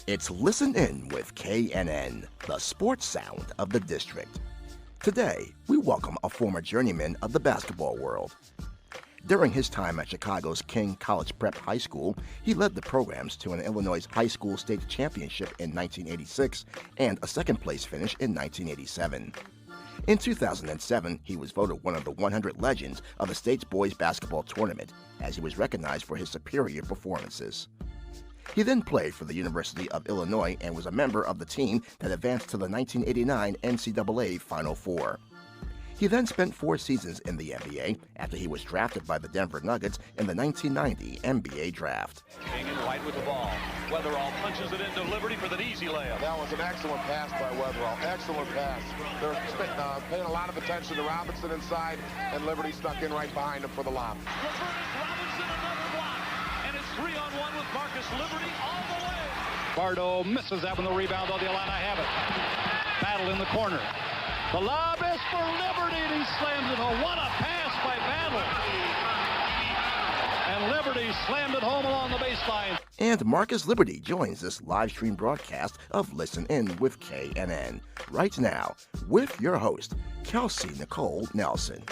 It's Listen In with KNN, the sports sound of the district. Today, we welcome a former journeyman of the basketball world. During his time at Chicago's King College Prep High School, he led the programs to an Illinois high school state championship in 1986 and a second-place finish in 1987. In 2007, he was voted one of the 100 legends of the state's boys basketball tournament, as he was recognized for his superior performances. He then played for the University of Illinois and was a member of the team that advanced to the 1989 NCAA Final Four. He then spent 4 seasons in the NBA after he was drafted by the Denver Nuggets in the 1990 NBA Draft. King and White with the ball. Weatherall punches it into Liberty for the easy layup. That was an excellent pass by Weatherall. Excellent pass. They're paying a lot of attention to Robinson inside, and Liberty stuck in right behind him for the lob. Robinson, another block. And it's 3-on-1 with Marcus. Liberty all the way. Bardo misses that when the rebound on the Illini have it. Battle in the corner. The lob is for Liberty, and he slams it home. What a pass by Battle. And Liberty slammed it home along the baseline. And Marcus Liberty joins this live stream broadcast of Listen In with KNN right now with your host, Kelsey Nicole Nelson.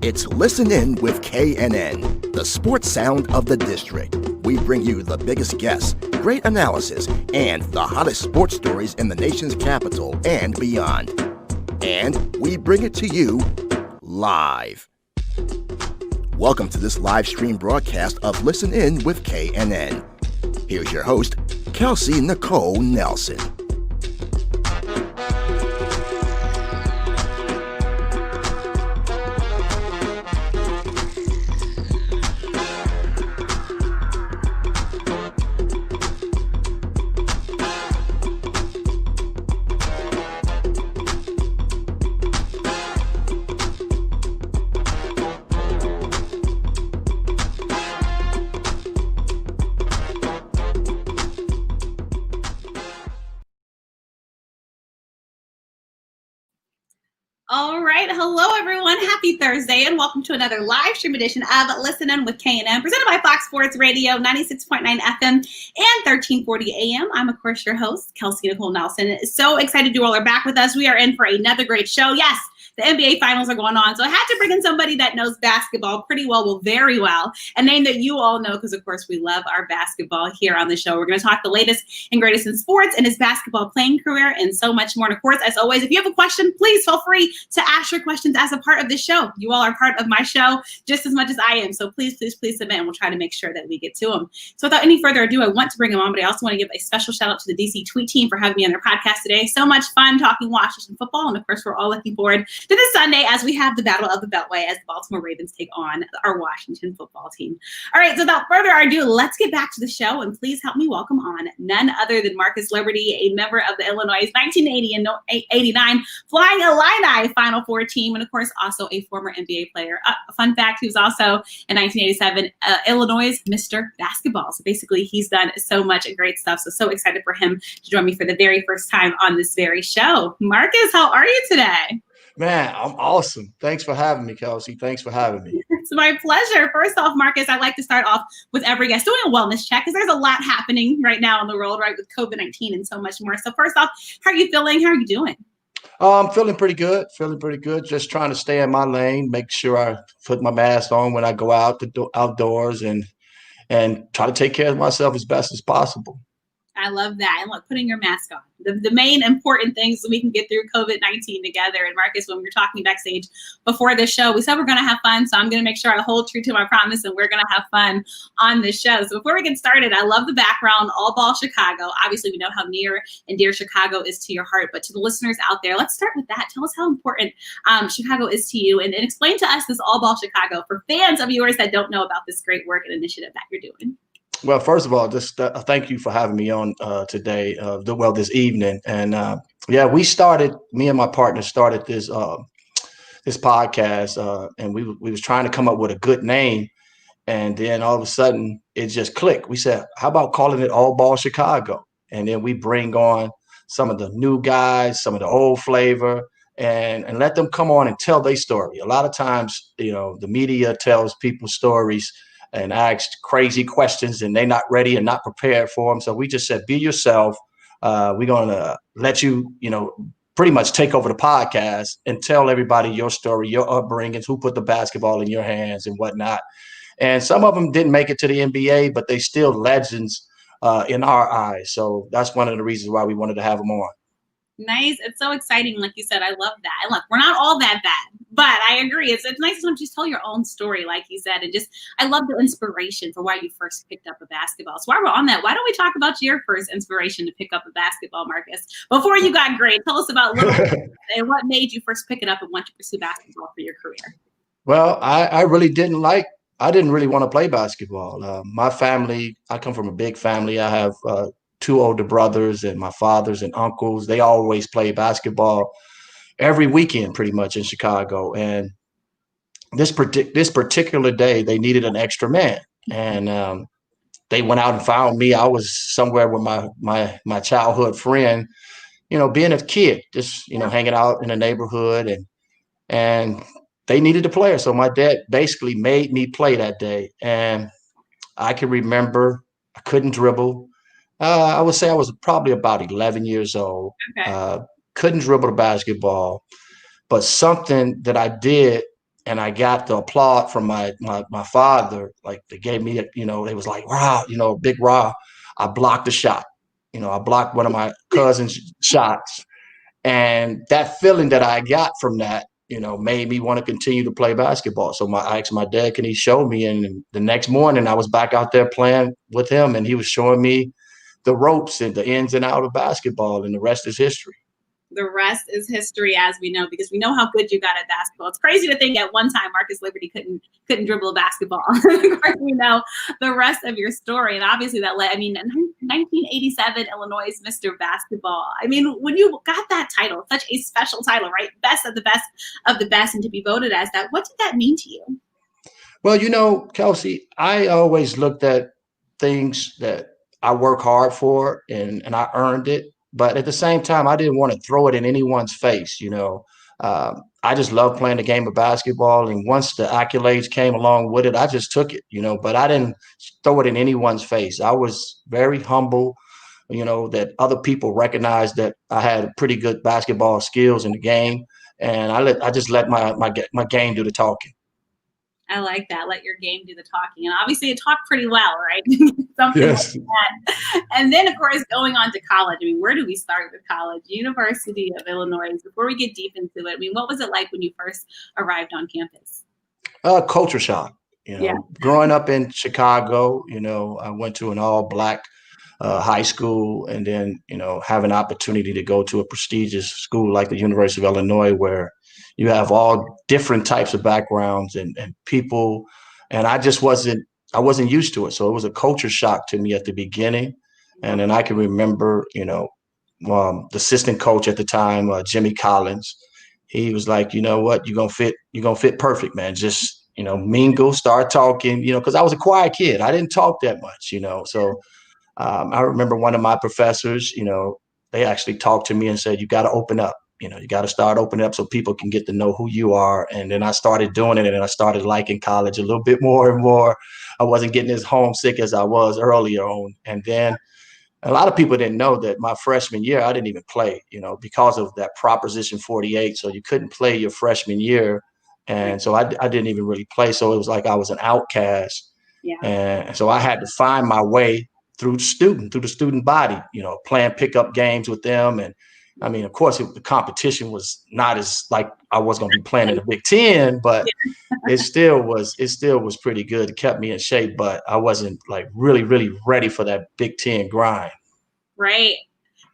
It's Listen In with KNN, the sports sound of the district. We bring you the biggest guests, great analysis, and the hottest sports stories in the nation's capital and beyond. And we bring it to you live. Welcome to this live stream broadcast of Listen In with KNN. Here's your host, Kelsey Nicole Nelson. All right. Hello, everyone. Happy Thursday, and welcome to another live stream edition of Listen In with KNN, presented by Fox Sports Radio, 96.9 FM and 1340 AM. I'm, of course, your host, Kelsey Nicole Nelson. So excited you all are back with us. We are in for another great show. Yes, the NBA Finals are going on, so I had to bring in somebody that knows basketball pretty well, very well, a name that you all know because, of course, we love our basketball here on the show. We're going to talk the latest and greatest in sports and his basketball playing career and so much more. And, of course, as always, if you have a question, please feel free to ask your questions as a part of the show. You all are part of my show just as much as I am, so please submit, and we'll try to make sure that we get to them. So without any further ado, I want to bring him on, but I also want to give a special shout out to the DC Tweet team for having me on their podcast today. So much fun talking Washington football, and of course, we're all looking forward to this Sunday as we have the Battle of the Beltway as the Baltimore Ravens take on our Washington football team. All right, so without further ado, let's get back to the show, and please help me welcome on none other than Marcus Liberty, a member of the Illinois' 1980 and 89 Flyin Illini Final Four team, and of course, also a former NBA player. Fun fact, he was also in 1987 Illinois' Mr. Basketball. So basically, he's done so much great stuff. So excited for him to join me for the very first time on this very show. Marcus, how are you today? Man, I'm awesome. Thanks for having me, Kelsey. Thanks for having me. It's my pleasure. First off, Marcus, I'd like to start off with every guest doing a wellness check because there's a lot happening right now in the world, right, with COVID-19 and so much more. So first off, how are you feeling? How are you doing? I'm feeling pretty good. Just trying to stay in my lane, make sure I put my mask on when I go out outdoors and try to take care of myself as best as possible. I love that. And look, putting your mask on. The main important things so we can get through COVID-19 together. And Marcus, when we were talking backstage before the show, we said we're going to have fun. So I'm going to make sure I hold true to my promise and we're going to have fun on this show. So before we get started, I love the background, All Ball Chicago. Obviously, we know how near and dear Chicago is to your heart. But to the listeners out there, let's start with that. Tell us how important Chicago is to you and explain to us this All Ball Chicago for fans of yours that don't know about this great work and initiative that you're doing. Well, first of all, just thank you for having me on today, this evening. And me and my partner started this podcast, and we was trying to come up with a good name. And then all of a sudden it just clicked. We said, how about calling it All Ball Chicago? And then we bring on some of the new guys, some of the old flavor, and let them come on and tell their story. A lot of times, the media tells people stories and ask crazy questions and they're not ready and not prepared for them. So we just said, be yourself. We're going to let you, pretty much take over the podcast and tell everybody your story, your upbringings, who put the basketball in your hands and whatnot. And some of them didn't make it to the NBA, but they still legends in our eyes. So that's one of the reasons why we wanted to have them on. Nice. It's so exciting. Like you said, I love that. And look, we're not all that bad, but I agree. It's nice to just tell your own story, like you said. And I love the inspiration for why you first picked up a basketball. So while we're on that, why don't we talk about your first inspiration to pick up a basketball, Marcus? Before you got great, tell us about Little and what made you first pick it up and want to pursue basketball for your career. Well, I didn't really want to play basketball. My family, I come from a big family. I have two older brothers and my fathers and uncles. They always play basketball every weekend pretty much in Chicago. And this particular day, they needed an extra man. And they went out and found me. I was somewhere with my childhood friend, being a kid, just, hanging out in the neighborhood and they needed a player. So my dad basically made me play that day. And I can remember I couldn't dribble. I would say I was probably about 11 years old. Okay. Couldn't dribble the basketball, but something that I did, and I got the applaud from my father. Like they gave me, it was like, wow, big rah. I blocked the shot. I blocked one of my cousin's shots. And that feeling that I got from that, made me want to continue to play basketball. So I asked my dad, can he show me? And the next morning I was back out there playing with him and he was showing me the ropes and the ins and outs of basketball, and the rest is history. The rest is history, as we know, because we know how good you got at basketball. It's crazy to think at one time Marcus Liberty couldn't dribble a basketball. Of course, we know the rest of your story, and obviously that led. 1987 Illinois Mr. Basketball. When you got that title, such a special title, right? Best of the best of the best, and to be voted as that, what did that mean to you? Well, Kelsey, I always looked at things that I work hard for and I earned it. But at the same time, I didn't want to throw it in anyone's face. I just love playing the game of basketball. And once the accolades came along with it, I just took it, but I didn't throw it in anyone's face. I was very humble, that other people recognized that I had pretty good basketball skills in the game. And I just let my game do the talking. I like that. Let your game do the talking. And obviously you talk pretty well, right? Something yes. Like that. And then, of course, going on to college. Where do we start with college? University of Illinois. Before we get deep into it, what was it like when you first arrived on campus? Culture shock. Growing up in Chicago, I went to an all-black high school and then, have an opportunity to go to a prestigious school like the University of Illinois where you have all different types of backgrounds and people. And I wasn't used to it. So it was a culture shock to me at the beginning. And then I can remember, the assistant coach at the time, Jimmy Collins, he was like, you know what, you're going to fit perfect, man. Just, mingle, start talking, because I was a quiet kid. I didn't talk that much, So I remember one of my professors, they actually talked to me and said, you got to open up. You got to start opening up so people can get to know who you are. And then I started doing it and I started liking college a little bit more and more. I wasn't getting as homesick as I was earlier on. And then a lot of people didn't know that my freshman year, I didn't even play, because of that Proposition 48. So you couldn't play your freshman year. And so I didn't even really play. So it was like I was an outcast. Yeah. And so I had to find my way through the student body, playing pickup games with them. And I mean, of course, the competition was not as like I was going to be playing in the Big Ten, but it still was pretty good. It kept me in shape, but I wasn't like really, really ready for that Big Ten grind. Right.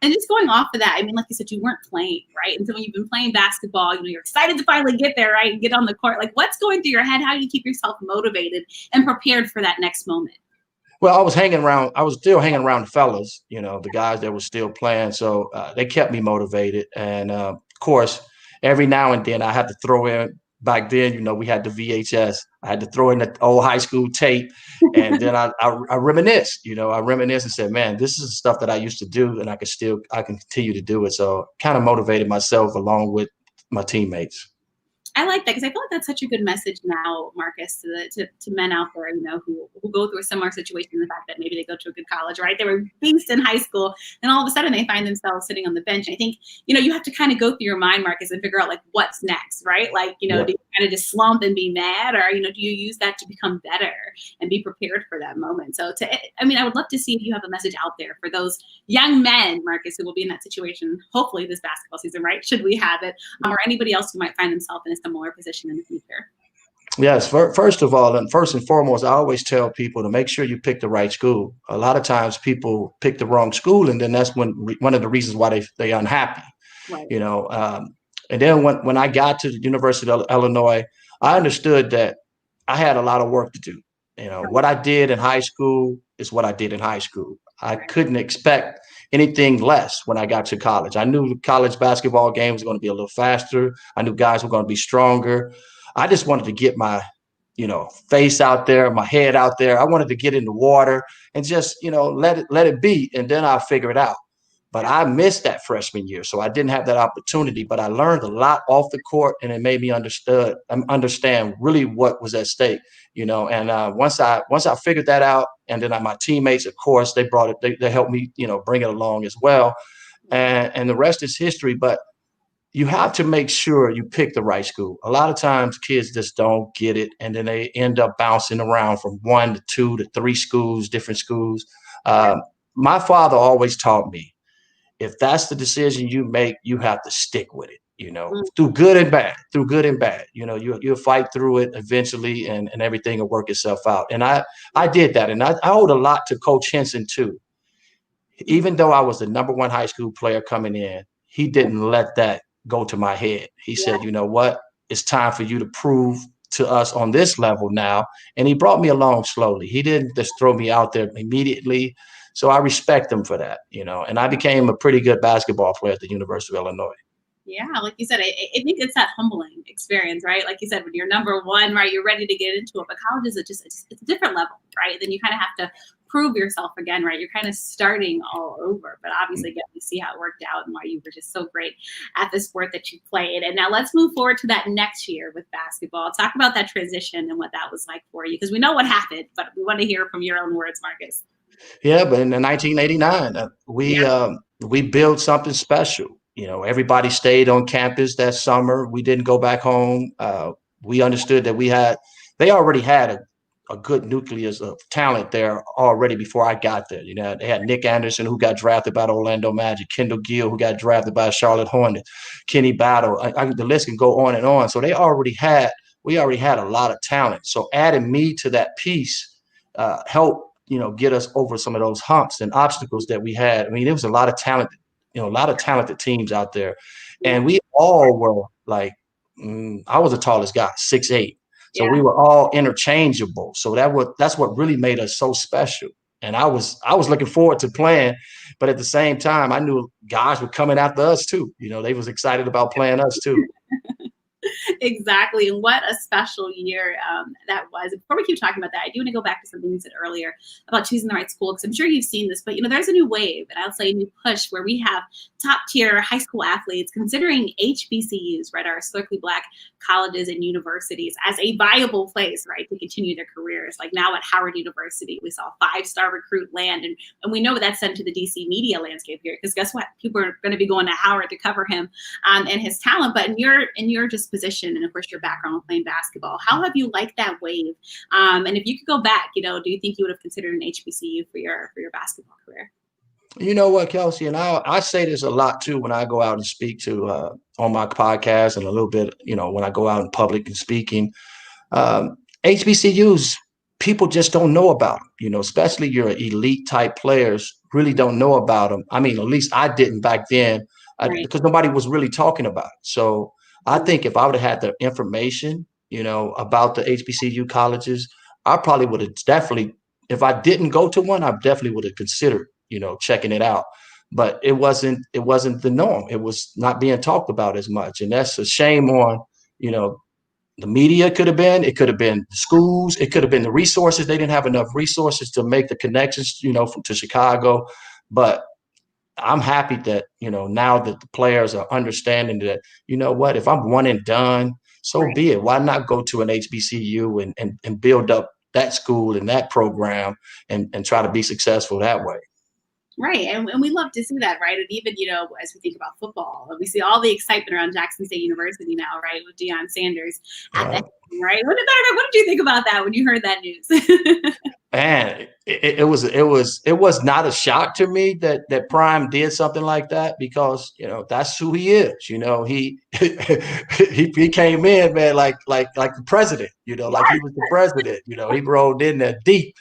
And just going off of that, I mean, like you said, you weren't playing, right? And so when you've been playing basketball, you're excited to finally get there, right? And get on the court. Like, what's going through your head? How do you keep yourself motivated and prepared for that next moment? Well, I was still hanging around the fellas, the guys that were still playing. So they kept me motivated. And of course, every now and then I had to throw in, back then, we had the VHS. I had to throw in the old high school tape. And then I reminisced, and said, man, this is the stuff that I used to do, and I can continue to do it. So kind of motivated myself along with my teammates. I like that because I feel like that's such a good message now, Marcus, to men out there, who go through a similar situation. The fact that maybe they go to a good college, right? They were beasts in high school, and all of a sudden they find themselves sitting on the bench. I think, you have to kind of go through your mind, Marcus, and figure out like what's next, right? Like, do you kind of just slump and be mad, or do you use that to become better and be prepared for that moment? So, I would love to see if you have a message out there for those young men, Marcus, who will be in that situation, hopefully this basketball season, right? Should we have it, or anybody else who might find themselves in a similar position in the future? Yes, first of all, and first and foremost, I always tell people to make sure you pick the right school. A lot of times people pick the wrong school, and then that's one of the reasons why they're unhappy. Right. And then when I got to the University of Illinois, I understood that I had a lot of work to do. What I did in high school is what I did in high school. I couldn't expect anything less when I got to college. I knew the college basketball game was going to be a little faster. I knew guys were going to be stronger. I just wanted to get my, face out there, my head out there. I wanted to get in the water and just, let it be. And then I'll figure it out. But I missed that freshman year, so I didn't have that opportunity. But I learned a lot off the court, and it made me understand really what was at stake. And once I figured that out, and then my teammates, of course, they brought it. They helped me, bring it along as well. And the rest is history. But you have to make sure you pick the right school. A lot of times kids just don't get it, and then they end up bouncing around from 1 to 2 to 3 schools, different schools. My father always taught me, if that's the decision you make, you have to stick with it, through good and bad, you'll fight through it eventually, and everything will work itself out. And I did that. And I owed a lot to Coach Henson too. Even though I was the #1 high school player coming in, he didn't let that go to my head. He said, you know what, it's time for you to prove to us on this level now. And he brought me along slowly. He didn't just throw me out there immediately. So I respect him for that, and I became a pretty good basketball player at the University of Illinois. Yeah, like you said, I think it's that humbling experience, right? Like you said, when you're #1, right, you're ready to get into it. But college is it's a different level, right? Then you kind of have to prove yourself again, right? You're kind of starting all over. But obviously, again, we see how it worked out and why you were just so great at the sport that you played. And now let's move forward to that next year with basketball. Talk about that transition and what that was like for you, because we know what happened, but we want to hear from your own words, Marcus. Yeah, but in 1989, we built something special. Everybody stayed on campus that summer. We didn't go back home. We understood that they already had a good nucleus of talent there already before I got there. They had Nick Anderson, who got drafted by the Orlando Magic, Kendall Gill, who got drafted by Charlotte Hornets, Kenny Battle. The list can go on and on. So we already had a lot of talent. So adding me to that piece helped, get us over some of those humps and obstacles that we had. I mean, there was a lot of talented teams out there. And we all were like, I was the tallest guy, 6'8". So we were all interchangeable. So that's what really made us so special. And I was looking forward to playing, but at the same time, I knew guys were coming after us too. They was excited about playing us too. Exactly. And what a special year that was. Before we keep talking about that, I do want to go back to something you said earlier about choosing the right school, because I'm sure you've seen this, but there's a new wave, and I'll say a new push, where we have top tier high school athletes considering HBCUs, right, our historically Black colleges and universities, as a viable place, right, to continue their careers. Like now at Howard University, we saw a 5-star recruit land, and we know what that sent to the DC media landscape here, because guess what? People are going to be going to Howard to cover him and his talent. But in your just position education and, of course, your background with playing basketball. How have you liked that wave? And if you could go back, do you think you would have considered an HBCU for your basketball career? You know what, Kelsey, and I say this a lot too when I go out and speak to on my podcast, and a little bit, when I go out in public and speaking. HBCUs, people just don't know about them, especially your elite type players really don't know about them. I mean, at least I didn't back then because nobody was really talking about it. So I think if I would have had the information, about the HBCU colleges, I probably would have definitely, if I didn't go to one, I definitely would have considered, checking it out. But it wasn't the norm. It was not being talked about as much. And that's a shame on, the media it could have been the schools, it could have been the resources. They didn't have enough resources to make the connections, to Chicago. But I'm happy that, now that the players are understanding that, if I'm one and done, so be it. Why not go to an HBCU and build up that school and that program and try to be successful that way? Right. And we love to see that, right? And even, as we think about football, we see all the excitement around Jackson State University now, right? With Deion Sanders at the right. What did you think about that when you heard that news? Man, it was not a shock to me that Prime did something like that, because that's who he is. He he came in, man, like the president. Like he was the president. He rolled in there deep.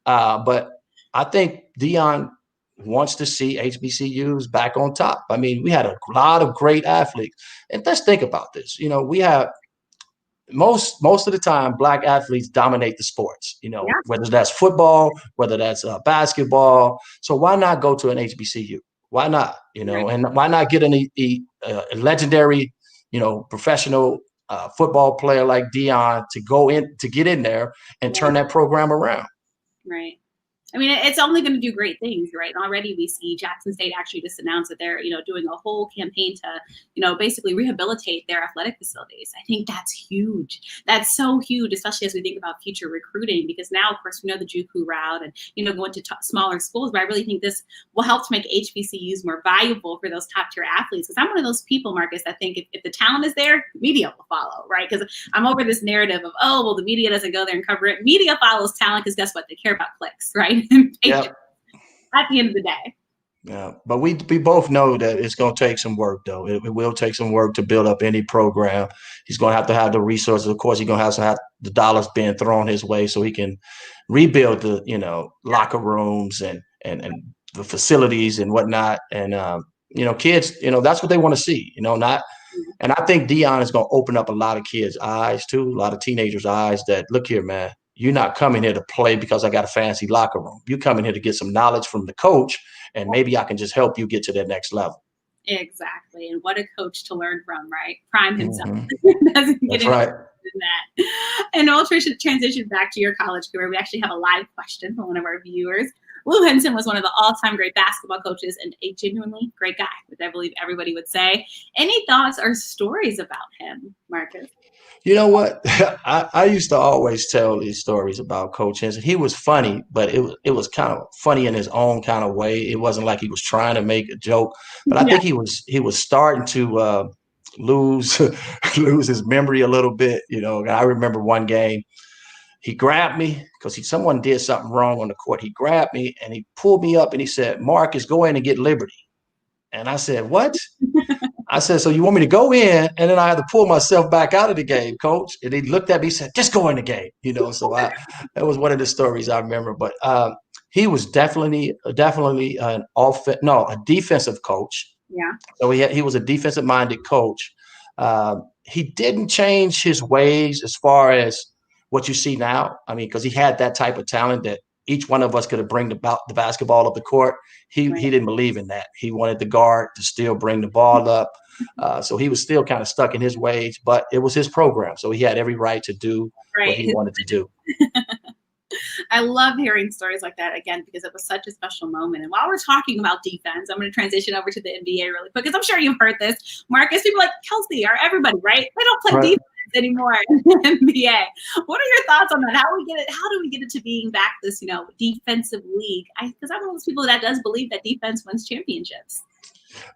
But I think Deion wants to see HBCUs back on top. I mean, we had a lot of great athletes, and let's think about this. We have most of the time Black athletes dominate the sports. Whether that's football, whether that's basketball. So why not go to an HBCU? Why not? And why not get a legendary, professional football player like Deion to get in there and turn that program around? Right. I mean, it's only going to do great things, right? And already we see Jackson State actually just announced that they're, doing a whole campaign to, basically rehabilitate their athletic facilities. I think that's huge. That's so huge, especially as we think about future recruiting, because now, of course, we know the JUCO route and, going to smaller schools. But I really think this will help to make HBCUs more valuable for those top tier athletes. Because I'm one of those people, Marcus, I think if the talent is there, media will follow, right? Because I'm over this narrative of, the media doesn't go there and cover it. Media follows talent because guess what? They care about clicks, right? Yep. At the end of the day. Yeah, but we both know that it's going to take some work, though. It will take some work to build up any program. He's going to have the resources. Of course, he's going to have the dollars being thrown his way so he can rebuild the, locker rooms and the facilities and whatnot. And, kids, that's what they want to see, not. And I think Deion is going to open up a lot of kids' eyes, too, a lot of teenagers' eyes that, look here, man. You're not coming here to play because I got a fancy locker room. You're coming here to get some knowledge from the coach, and maybe I can just help you get to that next level. Exactly. And what a coach to learn from, right? Prime himself. Doesn't get That's right. That. And we'll transition back to your college career. We actually have a live question from one of our viewers. Lou Henson was one of the all-time great basketball coaches and a genuinely great guy, which I believe everybody would say. Any thoughts or stories about him, Marcus? You know what? I used to always tell these stories about Coach Henson. He was funny, but it was kind of funny in his own kind of way. It wasn't like he was trying to make a joke, but I think he was starting to lose his memory a little bit. I remember one game he grabbed me because someone did something wrong on the court. He grabbed me and he pulled me up and he said, "Marcus, go in and get Liberty." And I said, "What?" I said, "So you want me to go in?" And then I had to pull myself back out of the game, Coach. And he looked at me and said, "Just go in the game." So that was one of the stories I remember. But he was definitely a defensive coach. Yeah. So he was a defensive minded coach. He didn't change his ways as far as what you see now. I mean, because he had that type of talent that each one of us could have bring the basketball up the court. He didn't believe in that. He wanted the guard to still bring the ball up. So he was still kind of stuck in his ways, but it was his program. So he had every right to do what he wanted to do. I love hearing stories like that again, because it was such a special moment. And while we're talking about defense, I'm going to transition over to the NBA really quick, because I'm sure you've heard this, Marcus. People like Kelsey are everybody, right? They don't play defense anymore in the NBA. What are your thoughts on that? How do we get it to being back this, defensive league? Because I'm one of those people that does believe that defense wins championships.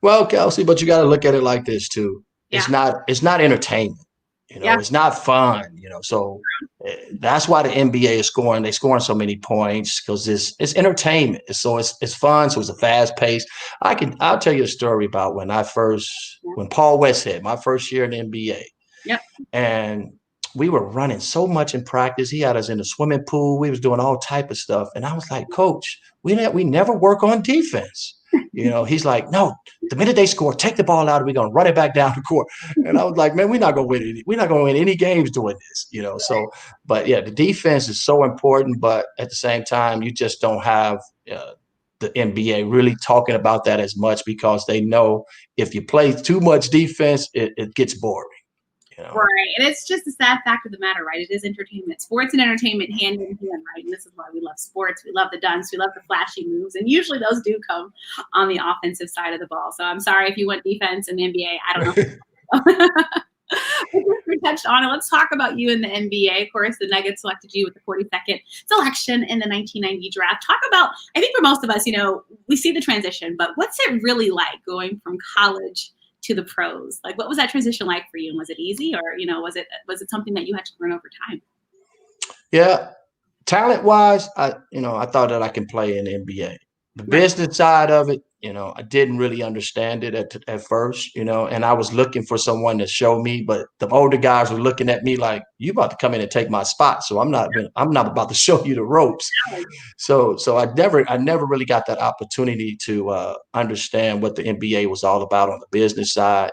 Well, Kelsey, but you got to look at it like this too. Yeah. It's not entertainment. Yeah. It's not fun, so that's why the NBA is scoring. They're scoring so many points because it's entertainment. So it's fun. So it's a fast pace. I'll tell you a story about when Paul West had my first year in the NBA. Yep. And we were running so much in practice. He had us in the swimming pool. We was doing all type of stuff. And I was like, Coach, we never work on defense. He's like, no, the minute they score, take the ball out and we're going to run it back down the court. And I was like, man, we're not going to win any. We're not going to win any games doing this, So, but yeah, the defense is so important. But at the same time, you just don't have the NBA really talking about that as much because they know if you play too much defense, it gets boring. Right. And it's just a sad fact of the matter, right? It is entertainment. Sports and entertainment hand in hand, right? And this is why we love sports. We love the dunks. We love the flashy moves. And usually those do come on the offensive side of the ball. So I'm sorry if you want defense in the NBA. I don't know. We touched on it. Let's talk about you in the NBA. Of course, the Nuggets selected you with the 42nd selection in the 1990 draft. Talk about, I think for most of us, we see the transition, but what's it really like going from college to the pros? Like, what was that transition like for you? And was it easy, or was it something that you had to learn over time? Yeah, talent wise, I thought that I can play in the NBA. The business side of it, I didn't really understand it at first, and I was looking for someone to show me, but the older guys were looking at me like, you about to come in and take my spot. So I'm not about to show you the ropes. So I never really got that opportunity to understand what the NBA was all about on the business side,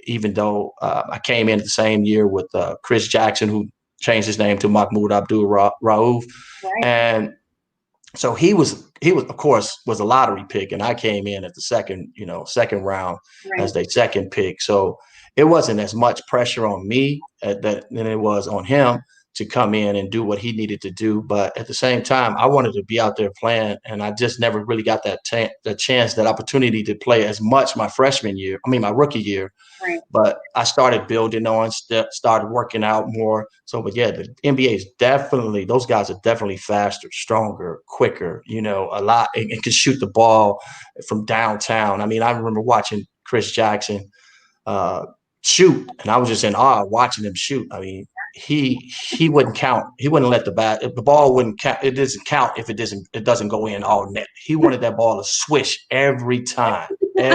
even though I came in the same year with Chris Jackson, who changed his name to Mahmoud Abdul-Rauf. Right. And so he was of course was a lottery pick, and I came in at the second round as their second pick. So it wasn't as much pressure on me than it was on him to come in and do what he needed to do. But at the same time, I wanted to be out there playing, and I just never really got that chance, that opportunity to play as much my rookie year. Right. But I started building on, started working out more. So, but yeah, the NBA is definitely, those guys are definitely faster, stronger, quicker, a lot, and can shoot the ball from downtown. I mean, I remember watching Chris Jackson shoot, and I was just in awe watching him shoot. I mean, he wouldn't count. He wouldn't let the ball wouldn't count. It doesn't count if it doesn't go in all net. He wanted that ball to swish every time. And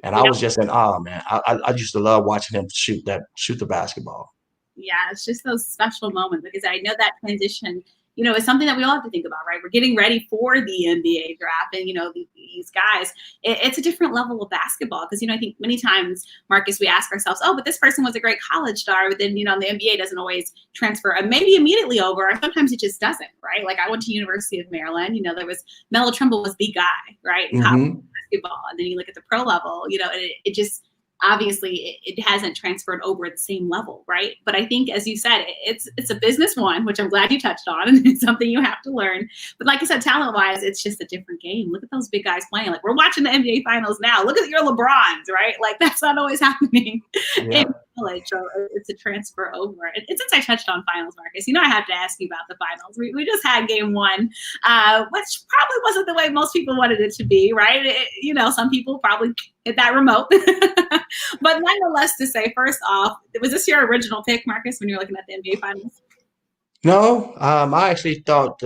I was just in awe, man. I used to love watching him shoot the basketball. Yeah, it's just those special moments, because I know that transition, is something that we all have to think about, right? We're getting ready for the NBA draft, and these guys, it's a different level of basketball, because I think many times, Marcus, we ask ourselves, oh, but this person was a great college star, but then the NBA doesn't always transfer, and maybe immediately over, or sometimes it just doesn't, right? Like I went to University of Maryland, there was Melo Trimble was the guy, right? In college basketball, and then you look at the pro level, and it just, obviously it hasn't transferred over at the same level, right? But I think, as you said, it's a business one, which I'm glad you touched on, and it's something you have to learn. But like I said, talent-wise, it's just a different game. Look at those big guys playing. Like, we're watching the NBA Finals now. Look at your LeBrons, right? Like, that's not always happening in college. So it's a transfer over. And since I touched on finals, Marcus, I have to ask you about the finals. We just had game one, which probably wasn't the way most people wanted it to be, right? Some people probably hit that remote. But nonetheless, to say, first off, was this your original pick, Marcus, when you were looking at the NBA Finals? No, I actually thought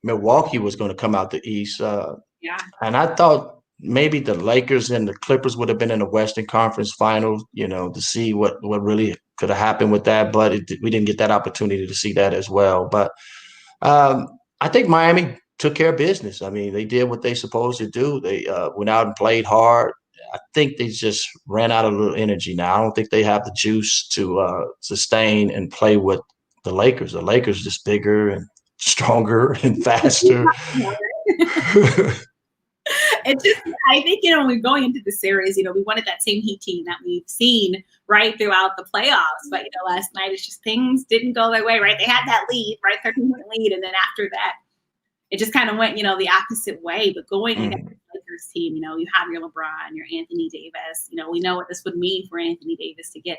Milwaukee was going to come out the East. And I thought maybe the Lakers and the Clippers would have been in the Western Conference Finals, to see what really could have happened with that. But we didn't get that opportunity to see that as well. But I think Miami took care of business. I mean, they did what they supposed to do. They went out and played hard. I think they just ran out of a little energy now. I don't think they have the juice to sustain and play with the Lakers. The Lakers are just bigger and stronger and faster. I think, when we're going into the series, we wanted that same Heat team that we've seen right throughout the playoffs. But, last night, it's just things didn't go their way, right? They had that lead, right? 13-point lead. And then after that, it just kind of went, the opposite way. But going against the Lakers team, you have your LeBron, your Anthony Davis. We know what this would mean for Anthony Davis to get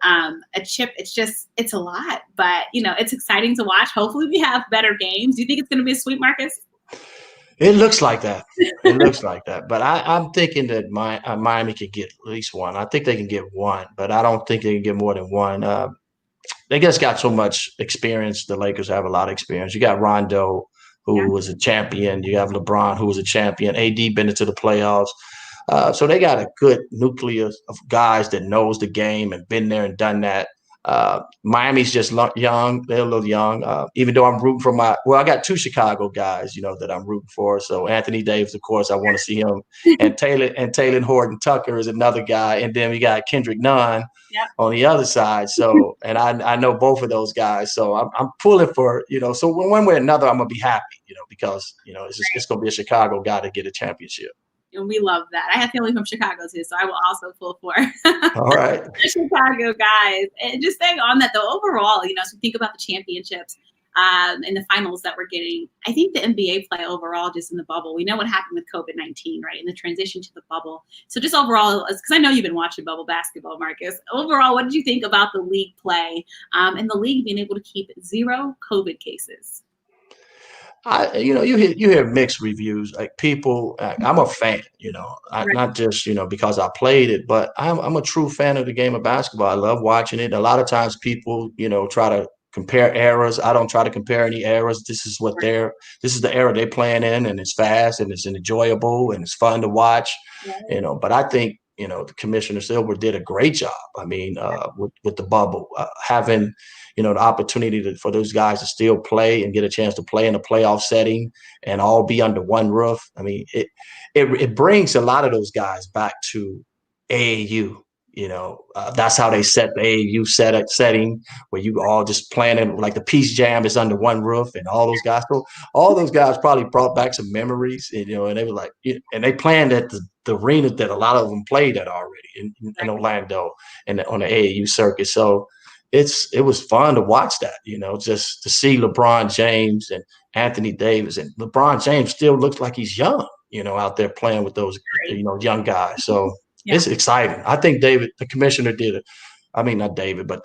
a chip. It's a lot. But, it's exciting to watch. Hopefully we have better games. Do you think it's going to be a sweep, Marcus? It looks like that. It looks like that. But I'm thinking that Miami could get at least one. I think they can get one, but I don't think they can get more than one. They just got so much experience. The Lakers have a lot of experience. You got Rondo, who was a champion. You have LeBron, who was a champion. AD been into the playoffs. So they got a good nucleus of guys that knows the game and been there and done that. Miami's just young. They're a little young. Even though I'm rooting for I got two Chicago guys, that I'm rooting for. So Anthony Davis, of course, I want to see him. And Taylor Horton Tucker is another guy. And then we got Kendrick Nunn on the other side. So, and I know both of those guys. So I'm pulling for, so one way or another, I'm going to be happy, because, it's going to be a Chicago guy to get a championship. And we love that. I have family from Chicago too, so I will also pull for all right the Chicago guys. And just staying on that though, overall, as we think about the championships and the finals that we're getting, I think the NBA play overall, just in the bubble, we know what happened with COVID-19, right? And the transition to the bubble. So just overall, because I know you've been watching bubble basketball, Marcus. Overall, what did you think about the league play and the league being able to keep 0 COVID cases? You hear mixed reviews. Like people, I'm a fan. Not just because I played it, but I'm a true fan of the game of basketball. I love watching it. A lot of times people, try to compare eras. I don't try to compare any eras. This is the era they're playing in, and it's fast and it's enjoyable and it's fun to watch. But I think the Commissioner Silver did a great job. I mean, with the bubble, having the opportunity for those guys to still play and get a chance to play in a playoff setting and all be under one roof. I mean, it brings a lot of those guys back to AAU. That's how they set the AAU setting where you all just planning, like the Peace Jam is under one roof and all those guys. So all those guys probably brought back some memories, and they were like, and they planned at the arena that a lot of them played at already in Orlando and on the AAU circuit. So it was fun to watch that, just to see LeBron James and Anthony Davis, and LeBron James still looks like he's young, out there playing with those, young guys. So it's exciting. I think the commissioner the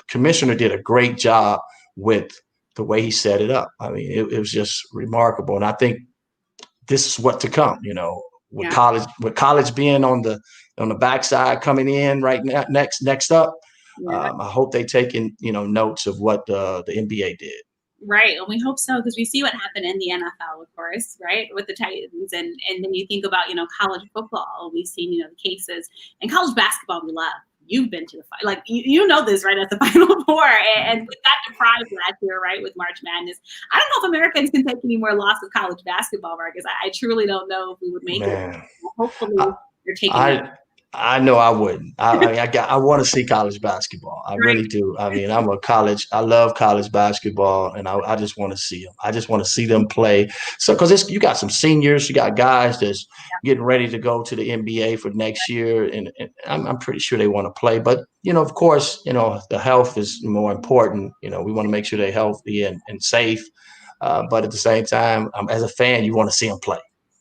commissioner did a great job with the way he set it up. I mean, it was just remarkable. And I think this is what to come, with college being on the backside coming in right now, next up. I hope they taking notes of what the NBA did. Right, and we hope so, because we see what happened in the NFL, of course, right, with the Titans, and then you think about college football. We've seen the cases, and college basketball we love. You've been to the final, like you know this, right, at the Final Four, and we got deprived last year, right, with March Madness. I don't know if Americans can take any more loss of college basketball, Marcus. I truly don't know if we would make it. Hopefully, you're taking it. I know I wouldn't. I want to see college basketball. I really do. I mean, I love college basketball, and I just want to see them. I just want to see them play. So, because you got some seniors, you got guys that's getting ready to go to the NBA for next year, and I'm pretty sure they want to play. But, of course, the health is more important. We want to make sure they're healthy and safe. But at the same time, as a fan, you want to see them play.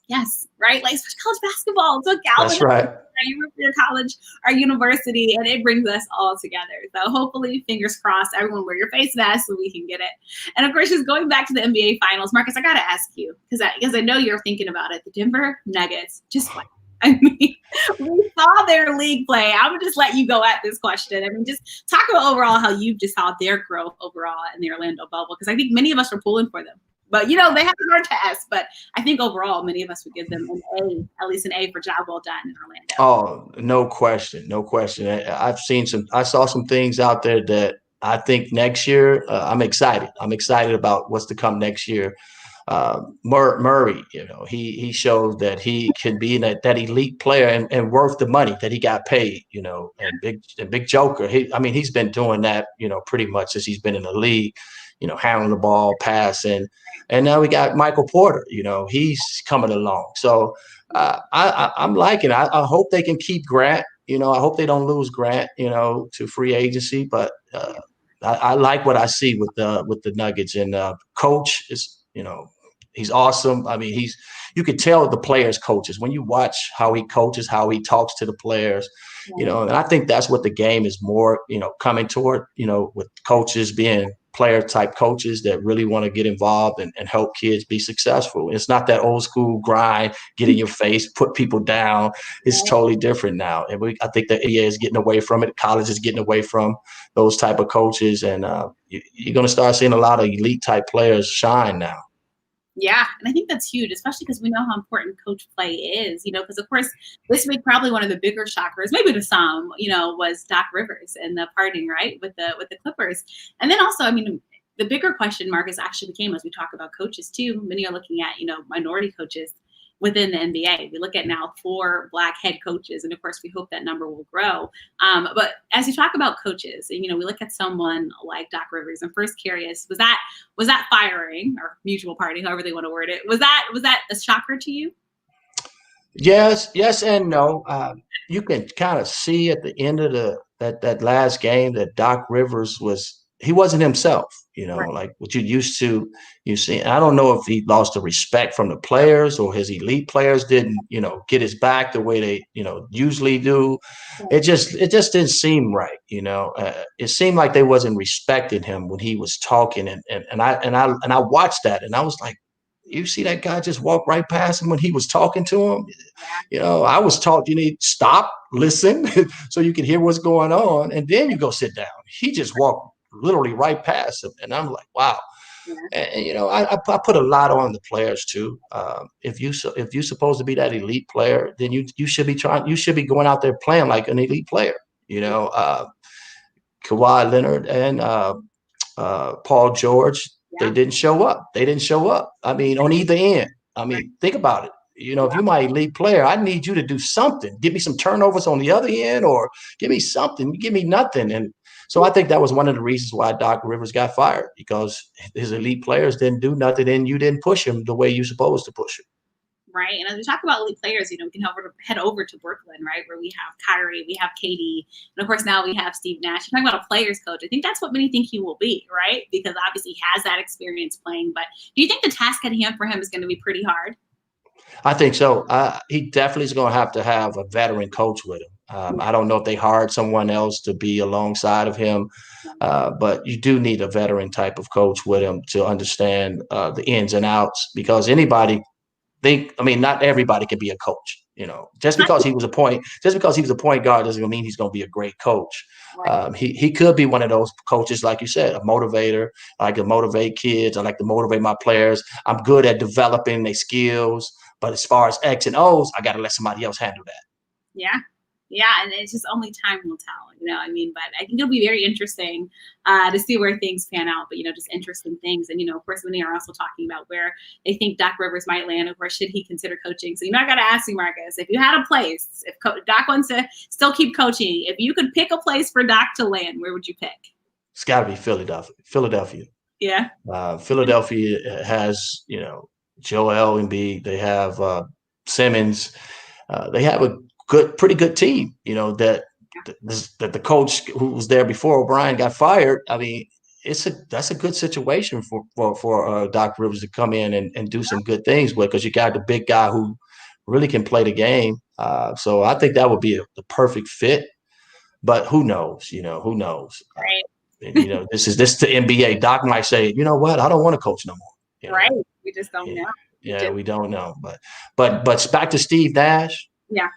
Yes, right? Like college basketball. So that's right. You root for your college or university, and it brings us all together. So hopefully, fingers crossed, everyone wear your face mask so we can get it. And of course, just going back to the NBA Finals, Marcus, I got to ask you, because I know you're thinking about it. The Denver Nuggets, just what? I mean, we saw their league play. I'm gonna just let you go at this question. I mean, just talk about overall how you just saw their growth overall in the Orlando bubble, because I think many of us were pulling for them. But, they have a hard task. But I think overall, many of us would give them an A, at least an A for job well done in Orlando. Oh, no question. No question. I saw some things out there that I think next year, I'm excited. I'm excited about what's to come next year. Murray, he showed that he can be that elite player and worth the money that he got paid, and Big Joker. He's been doing that, pretty much since he's been in the league, handling the ball, passing. And now we got Michael Porter, he's coming along. So I'm liking it. I hope they can keep Grant, I hope they don't lose Grant, to free agency. But I like what I see with the Nuggets, and coach is, he's awesome. I mean, you could tell the players coaches when you watch how he coaches, how he talks to the players, and I think that's what the game is more, coming toward, with coaches being player type coaches that really want to get involved and help kids be successful. It's not that old school grind, get in your face, put people down. It's totally different now. And I think the NBA is getting away from it. College is getting away from those type of coaches. And you're going to start seeing a lot of elite type players shine now. Yeah, and I think that's huge, especially because we know how important coach play is, because of course this week probably one of the bigger shockers, maybe to some, was Doc Rivers and the parting, right, with the Clippers. And then also, the bigger question mark is actually became, as we talk about coaches too, many are looking at, minority coaches within the NBA. We look at now 4 Black head coaches, and of course, we hope that number will grow. But as you talk about coaches, we look at someone like Doc Rivers. I'm first curious: was that firing or mutual parting, however they want to word it? Was that a shocker to you? Yes, and no. You can kind of see at the end of that last game that Doc Rivers he wasn't himself, Right. like what you used to, you see. I don't know if he lost the respect from the players or his elite players didn't, get his back the way they, usually do. It just didn't seem right. It seemed like they wasn't respecting him when he was talking. And I watched that and I was like, you see that guy just walk right past him when he was talking to him. I was taught you need to stop, listen, so you can hear what's going on, and then you go sit down. He just walked literally right past him, and I'm like, wow. Yeah. And I put a lot on the players too. If you're supposed to be that elite player, then you should be going out there playing like an elite player. Kawhi Leonard and Paul George. Yeah. They didn't show up. On either end. Think about it. If you're my elite player, I need you to do something. Give me some turnovers on the other end, or give me something. Give me nothing. And so I think that was one of the reasons why Doc Rivers got fired, because his elite players didn't do nothing and you didn't push him the way you're supposed to push him. Right. And as we talk about elite players, we can head over to Brooklyn, right, where we have Kyrie, we have KD, and of course now we have Steve Nash. You're talking about a players coach. I think that's what many think he will be, right? Because obviously he has that experience playing. But do you think the task at hand for him is going to be pretty hard? I think so. He definitely is going to have a veteran coach with him. I don't know if they hired someone else to be alongside of him, but you do need a veteran type of coach with him to understand the ins and outs, because not everybody can be a coach. Just because he was a point guard doesn't mean he's going to be a great coach. Right. He could be one of those coaches, like you said, a motivator. I like to motivate kids. I like to motivate my players. I'm good at developing their skills. But as far as X and O's, I got to let somebody else handle that. Yeah. Yeah. And it's just only time will tell, but I think it'll be very interesting to see where things pan out, but, just interesting things. And, of course, many are also talking about where they think Doc Rivers might land, of course, should he consider coaching. So, I got to ask you, Marcus, if you had a place, if Doc wants to still keep coaching, if you could pick a place for Doc to land, where would you pick? It's got to be Philadelphia. Yeah. Philadelphia has, Joel Embiid. They have Simmons. They have a pretty good team. That the coach who was there before O'Brien got fired. That's a good situation for Doc Rivers to come in and do some good things with, because you got the big guy who really can play the game. So I think that would be the perfect fit. But who knows? Who knows? Right. This is the NBA. Doc might say, you know what? I don't want to coach no more. Right. We just don't know. Yeah, we don't know. But back to Steve Nash. Yeah.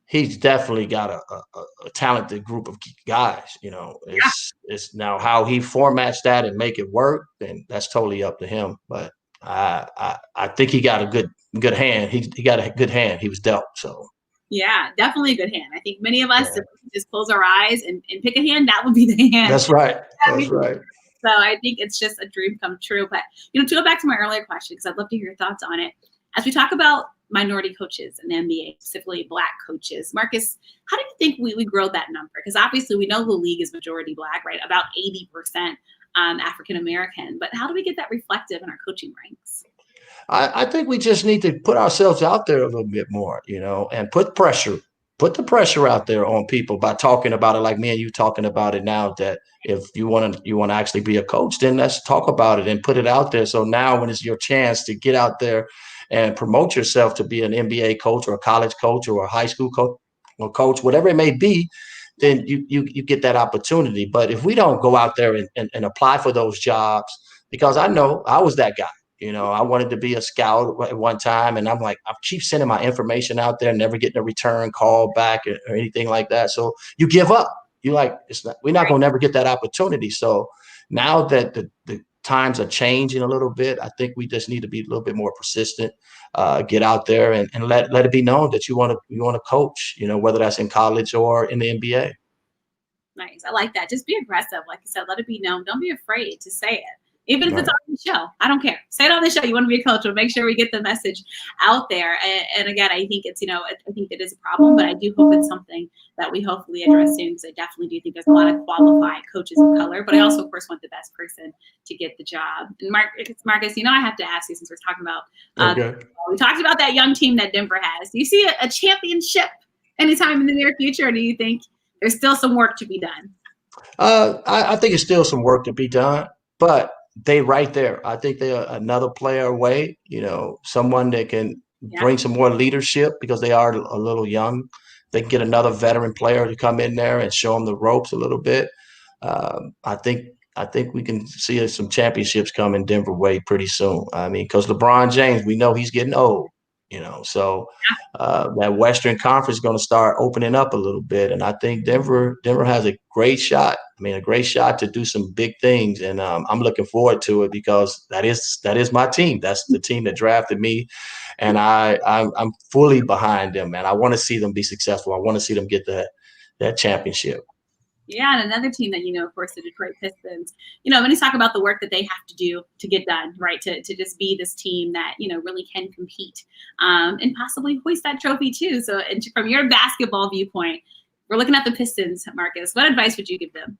He's definitely got a talented group of guys. It's now how he formats that and make it work, and that's totally up to him. But I think he got a good hand. He got a good hand. He was dealt. So. Yeah, definitely a good hand. I think many of us, if we just close our eyes and pick a hand, that would be the hand. That's right. That's right. So I think it's just a dream come true. But, to go back to my earlier question, because I'd love to hear your thoughts on it. As we talk about minority coaches in the NBA, specifically Black coaches, Marcus, how do you think we grow that number? Because obviously we know the league is majority Black, right? About 80% African-American. But how do we get that reflective in our coaching ranks? I think we just need to put ourselves out there a little bit more, and put the pressure out there on people by talking about it like me and you talking about it now, that if you want to actually be a coach, then let's talk about it and put it out there. So now when it's your chance to get out there and promote yourself to be an NBA coach or a college coach or a high school coach or coach, whatever it may be, then you get that opportunity. But if we don't go out there and apply for those jobs, because I know I was that guy. I wanted to be a scout at one time, and I'm like, I keep sending my information out there, never getting a return call back or anything like that. So you give up. You're like, we're not going to never get that opportunity. So now that the times are changing a little bit, I think we just need to be a little bit more persistent, get out there and let it be known that you want to coach, whether that's in college or in the NBA. Nice. I like that. Just be aggressive. Like you said, let it be known. Don't be afraid to say it. Even if it's on the show, I don't care. Say it on the show. You want to be a coach. We'll make sure we get the message out there. And again, I think it's, I think it is a problem, but I do hope it's something that we hopefully address soon, because I definitely do think there's a lot of qualified coaches of color. But I also, of course, want the best person to get the job. And Marcus, I have to ask you, since we're talking about, we talked about that young team that Denver has. Do you see a championship anytime in the near future, or do you think there's still some work to be done? I think it's still some work to be done, but they right there. I think they're another player away, someone that can bring some more leadership, because they are a little young. They can get another veteran player to come in there and show them the ropes a little bit. I think we can see some championships come in Denver way pretty soon. I mean, because LeBron James, we know he's getting old. So that Western Conference is going to start opening up a little bit. And I think Denver has a great shot. A great shot to do some big things. And I'm looking forward to it, because that is my team. That's the team that drafted me. And I'm fully behind them, man. I want to see them be successful. I want to see them get that championship. Yeah, and another team that, of course, the Detroit Pistons, when you talk about the work that they have to do to get done, right, to just be this team that, really can compete and possibly hoist that trophy too. So from your basketball viewpoint, we're looking at the Pistons, Marcus. What advice would you give them?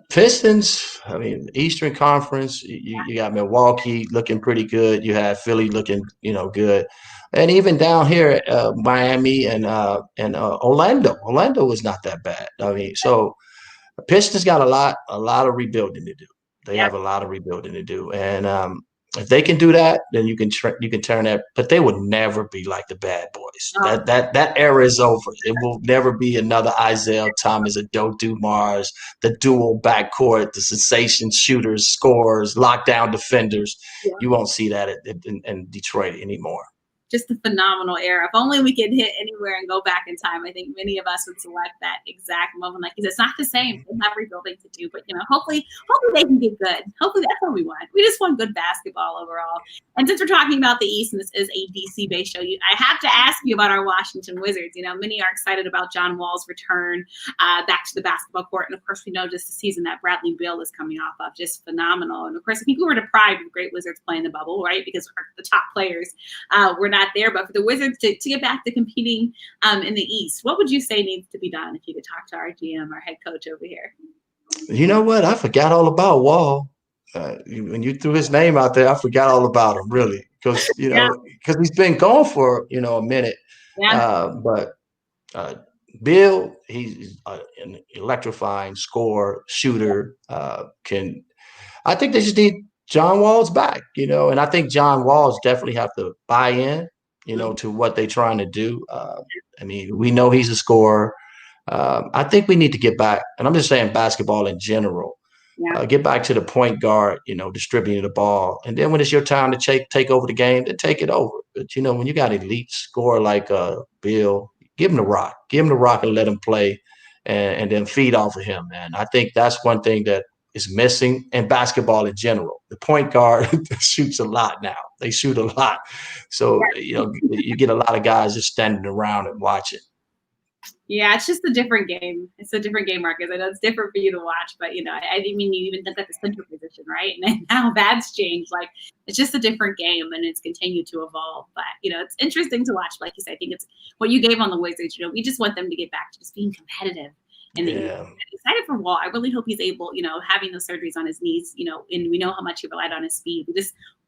Pistons, Eastern Conference, you got Milwaukee looking pretty good. You had Philly looking, good. And even down here, Miami and Orlando. Orlando was not that bad. So Pistons got a lot of rebuilding to do. They have a lot of rebuilding to do. And if they can do that, then you can turn that. But they would never be like the Bad Boys. Oh. That era is over. It will never be another Isaiah Thomas, a Doe Dumars, the dual backcourt, the sensation shooters, scorers, lockdown defenders. Yeah. You won't see that in Detroit anymore. Just a phenomenal era. If only we could hit anywhere and go back in time, I think many of us would select that exact moment. Like, it's not the same. They have rebuilding to do, but hopefully they can get good. Hopefully that's what we want. We just want good basketball overall. And since we're talking about the East, and this is a DC-based show, I have to ask you about our Washington Wizards. Many are excited about John Wall's return back to the basketball court, and of course we know just the season that Bradley Beal is coming off of, just phenomenal. And of course, I think we were deprived of great Wizards playing the bubble, right? Because the top players were not there, but for the Wizards to get back to competing in the East, what would you say needs to be done? If you could talk to our GM, our head coach over here. You know what? I forgot all about Wall. When you threw his name out there, I forgot all about him, really, because because he's been gone for a minute. Yeah. But Bill, he's an electrifying scorer, shooter. I think they just need John Wall's back, and I think John Wall's definitely have to buy in, to what they're trying to do. We know he's a scorer. I think we need to get back, and I'm just saying basketball in general, get back to the point guard, distributing the ball. And then when it's your time to take over the game, then take it over. But, when you got elite scorer like Bill, give him the rock. Give him the rock and let him play and then feed off of him, man. I think that's one thing that is missing in basketball in general. The point guard shoots a lot now. They shoot a lot. So, you get a lot of guys just standing around and watching. Yeah, it's just a different game. It's a different game, Marcus. I know it's different for you to watch, but you even look at the center position, right? And now that's changed. Like, it's just a different game, and it's continued to evolve. But it's interesting to watch. Like you said, I think it's what you gave on the Wizards. We just want them to get back to just being competitive. And I'm excited for Wall. I really hope he's able, having those surgeries on his knees, and we know how much he relied on his speed.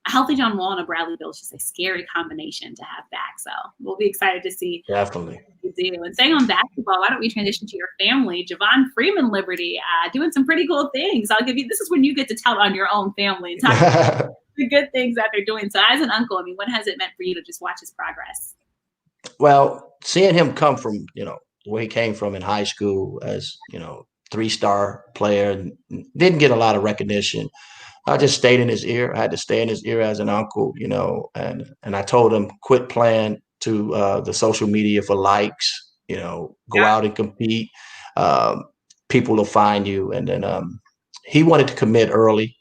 A healthy John Wall and a Bradley Beal is just a scary combination to have back. So we'll be excited to see. Definitely. What you do. And staying on basketball, why don't we transition to your family? Javon Freeman Liberty doing some pretty cool things. This is when you get to tout on your own family and talk about the good things that they're doing. So as an uncle, what has it meant for you to just watch his progress? Well, seeing him come from, where he came from in high school as, 3-star player, and didn't get a lot of recognition. I just stayed in his ear. I had to stay in his ear as an uncle, and I told him, quit playing to the social media for likes, go out and compete. People will find you. And then he wanted to commit early,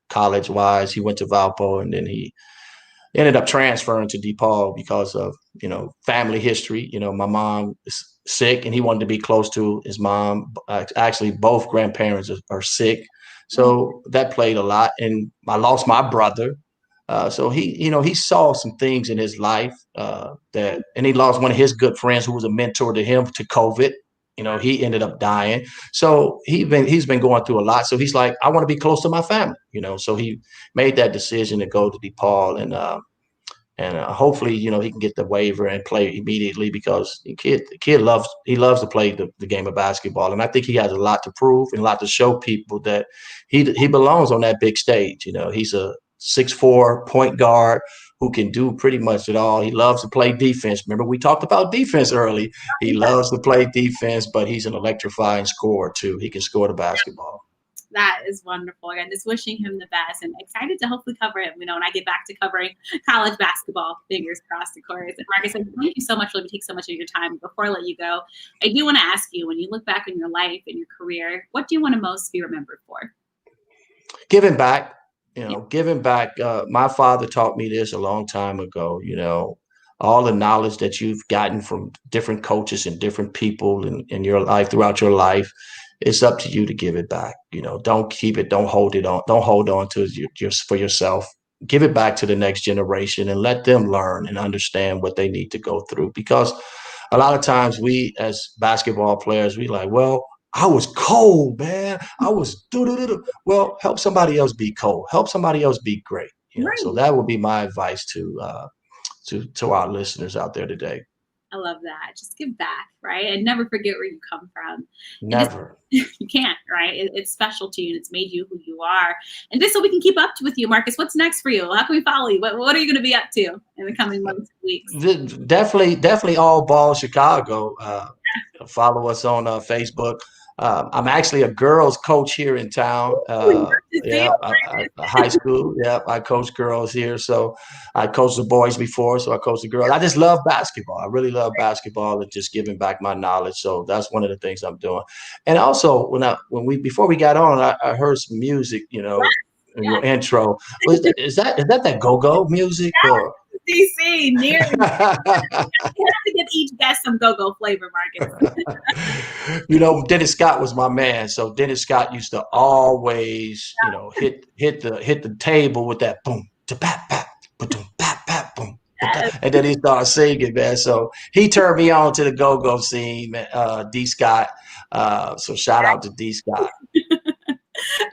college wise. He went to Valpo, and then he ended up transferring to DePaul because of, family history. My mom is sick and he wanted to be close to his mom. Actually, both grandparents are sick. So that played a lot. And I lost my brother. So he saw some things in his life and he lost one of his good friends who was a mentor to him to COVID. He ended up dying. So he's been going through a lot. So he's like, I want to be close to my family, so he made that decision to go to DePaul, and hopefully, he can get the waiver and play immediately, because the kid loves to play the game of basketball. And I think he has a lot to prove and a lot to show people that he belongs on that big stage. He's a 6'4" point guard who can do pretty much it all. He loves to play defense. Remember, we talked about defense early. He loves to play defense, but he's an electrifying scorer too. He can score the basketball. That is wonderful. Again, just wishing him the best and excited to hopefully cover him, when I get back to covering college basketball. Fingers crossed, of course. And Marcus, thank you so much for letting me take so much of your time. Before I let you go, I do want to ask you, when you look back on your life and your career, what do you want to most be remembered for? Giving back. Giving back. My father taught me this a long time ago. All the knowledge that you've gotten from different coaches and different people in your life, throughout your life, it's up to you to give it back. Don't keep it. Don't hold it on. Don't hold on to it just for yourself. Give it back to the next generation and let them learn and understand what they need to go through. Because a lot of times we, as basketball players, we like, well, I was cold, man. I was Well, help somebody else be cold. Help somebody else be great. Right. So that would be my advice to our listeners out there today. I love that. Just give back, right? And never forget where you come from. Never. You can't, right? It's special to you, and it's made you who you are. And just so we can keep up with you, Marcus, what's next for you? How can we follow you? What are you going to be up to in the coming months and weeks? Definitely All Ball Chicago. Follow us on Facebook. I'm actually a girls coach here in town. High school. Yeah, I coach girls here. So I coached the boys before, so I coach the girls. I just love basketball. I really love basketball and just giving back my knowledge. So that's one of the things I'm doing. And also, before we got on, I heard some music, in your intro. Is that go-go music? Or? DC, near. You have to give each guest some go-go flavor, Marcus. Dennis Scott was my man. So Dennis Scott used to always, hit the table with that boom, to pat pat, boom, pat pat, boom. And then he started singing, man. So he turned me on to the go-go scene, man. D. Scott. So shout out to D. Scott.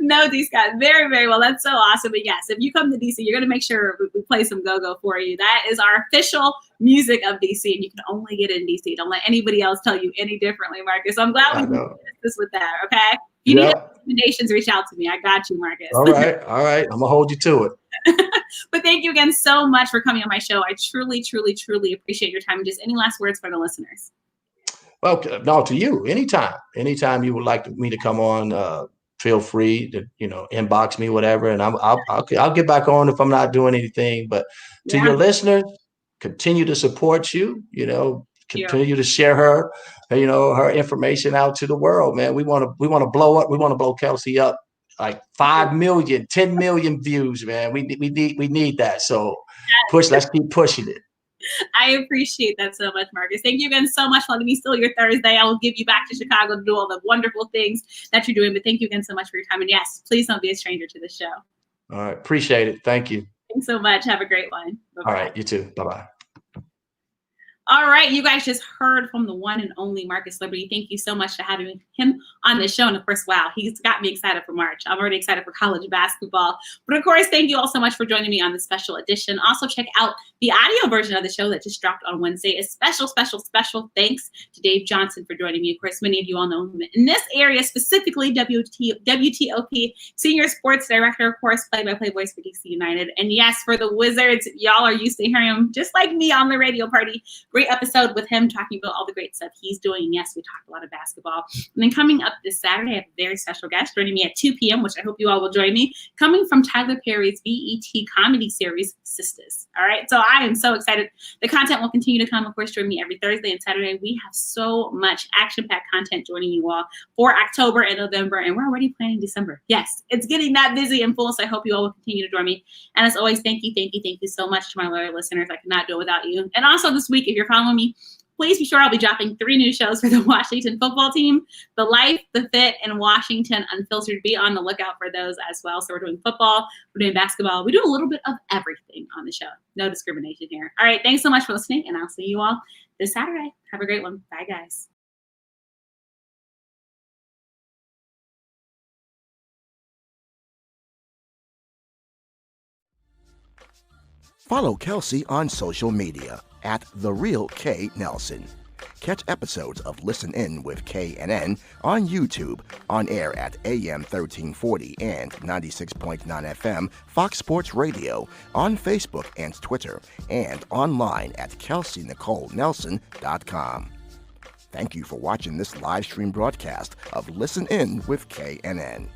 No, D. Scott, very, very well. That's so awesome. But yes, if you come to DC, you're going to make sure we play some go-go for you. That is our official music of DC, and you can only get it in DC. Don't let anybody else tell you any differently, Marcus. So I'm glad we did this with that, okay? If you need recommendations, reach out to me. I got you, Marcus. All right. I'm going to hold you to it. But thank you again so much for coming on my show. I truly, truly, truly appreciate your time. Just any last words for the listeners? Well, no, to you. Anytime you would like me to come on, feel free to, inbox me, whatever. And I'll get back on if I'm not doing anything. But to your listeners, continue to support you, continue to share her information out to the world, man. We want to blow up. We want to blow Kelsey up like 5 million, 10 million views, man. We need that. So let's keep pushing it. I appreciate that so much, Marcus. Thank you again so much for letting me steal your Thursday. I will give you back to Chicago to do all the wonderful things that you're doing. But thank you again so much for your time. And yes, please don't be a stranger to the show. All right. Appreciate it. Thank you. Thanks so much. Have a great one. Bye-bye. All right. You too. Bye-bye. All right, you guys just heard from the one and only Marcus Liberty. Thank you so much for having him on the show. And of course, wow, he's got me excited for March. I'm already excited for college basketball. But of course, thank you all so much for joining me on this special edition. Also, check out the audio version of the show that just dropped on Wednesday. A special thanks to Dave Johnson for joining me. Of course, many of you all know him in this area, specifically WTOP Senior Sports Director, of course, play-by-play voice for DC United. And yes, for the Wizards, y'all are used to hearing him just like me on the radio party. Great episode with him talking about all the great stuff he's doing. And yes, we talked a lot of basketball. And then coming up this Saturday, I have a very special guest joining me at 2 p.m., which I hope you all will join me, coming from Tyler Perry's BET comedy series, Sisters. All right, so I am so excited. The content will continue to come. Of course, join me every Thursday and Saturday. We have so much action-packed content joining you all for October and November, and we're already planning December. Yes, it's getting that busy and full, so I hope you all will continue to join me. And as always, thank you so much to my loyal listeners. I could not do it without you. And also this week, if you're following me, please be sure I'll be dropping 3 new shows for the Washington football team, The Life, The Fit, and Washington Unfiltered. Be on the lookout for those as well. So we're doing football, we're doing basketball. We do a little bit of everything on the show. No discrimination here. All right, thanks so much for listening, and I'll see you all this Saturday. Have a great one. Bye, guys. Follow Kelsey on social media at The Real K Nelson. Catch episodes of Listen In with KNN on YouTube, on air at AM 1340 and 96.9 FM Fox Sports Radio, on Facebook and Twitter, and online at KelseyNicoleNelson.com. Thank you for watching this live stream broadcast of Listen In with KNN.